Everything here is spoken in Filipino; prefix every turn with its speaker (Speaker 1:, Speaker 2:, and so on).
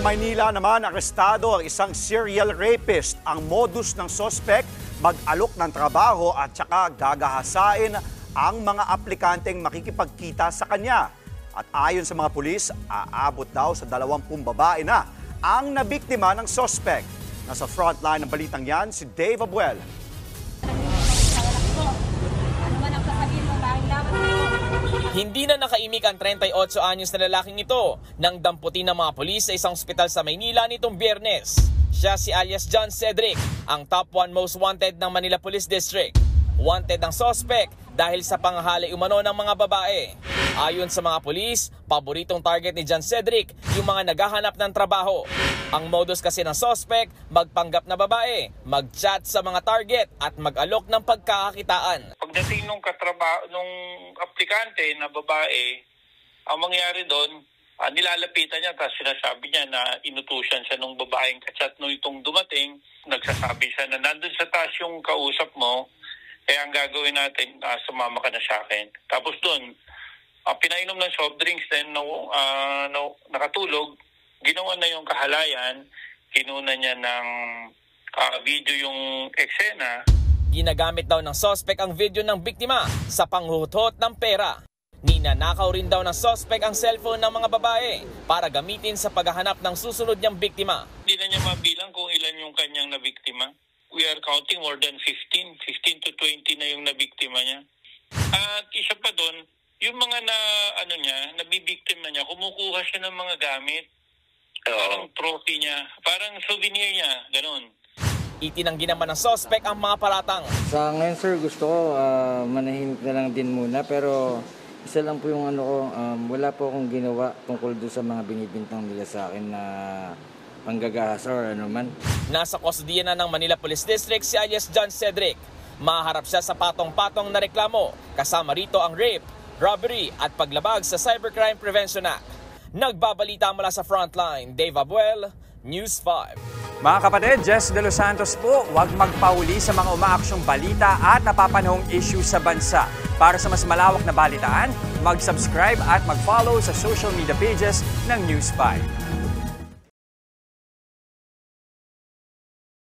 Speaker 1: Maynila naman, arestado ang isang serial rapist. Ang modus ng sospek, mag-alok ng trabaho at saka gagahasain ang mga aplikanteng makikipagkita sa kanya. At ayon sa mga pulis, aabot daw sa 20 babae na ang nabiktima ng sospek. Nasa frontline ng balitang yan, si Dave Abuel.
Speaker 2: Hindi na nakaimik ang 38 anyos na lalaking ito nang damputin ng mga pulis sa isang ospital sa Maynila nitong Biyernes. Siya si alias John Cedric, ang top 1 most wanted ng Manila Police District. Wanted ang suspect dahil sa panghahalay umano ng mga babae. Ayon sa mga pulis, paboritong target ni John Cedric yung mga naghahanap ng trabaho. Ang modus kasi ng suspect, magpanggap na babae, mag-chat sa mga target at mag-alok ng pagkakakitaan.
Speaker 3: Pagdating nung aplikante na babae, ang mangyari doon, nilalapitan niya tapos sinasabi niya na inutusan siya nung babaeng kachat nung itong dumating. Nagsasabi siya na nandun sa taas yung kausap mo, kaya ang gagawin natin, sumama ka na sa akin. Tapos doon, pinainom ng soft drinks, then nakatulog, ginawa na yung kahalayan, kinuna niya ng video yung eksena.
Speaker 2: Ginagamit daw ng suspect ang video ng biktima sa panghuhutot ng pera. Ninanakaw rin daw ng suspect ang cellphone ng mga babae para gamitin sa paghahanap ng susunod niyang biktima.
Speaker 3: Hindi na niya mabilang kung ilan yung kanyang nabiktima. We are counting more than 15 to 20 na yung nabiktima niya. At isa pa doon, yung mga nabibiktima niya, kumukuha siya ng mga gamit. Parang trophy niya, parang souvenir niya, ganun.
Speaker 2: Itinanggi naman ng suspect ang mga paratang.
Speaker 4: Sa ngayon sir, gusto ko manahimik na lang din muna, pero isa lang po yung wala po akong ginawa tungkol doon sa mga binibintang nila sa akin na panggagahasa or ano man.
Speaker 2: Nasa kustodiya na ng Manila Police District si alias John Cedric. Maharap siya sa patong-patong na reklamo, kasama rito ang rape, robbery at paglabag sa Cybercrime Prevention Act. Nagbabalita mula sa Frontline, Dave Abuel, News 5.
Speaker 5: Mga kapatid, Jess De Los Santos po, huwag magpahuli sa mga umaaksyong balita at napapanahong issue sa bansa. Para sa mas malawak na balitaan, mag-subscribe at mag-follow sa social media pages ng News 5.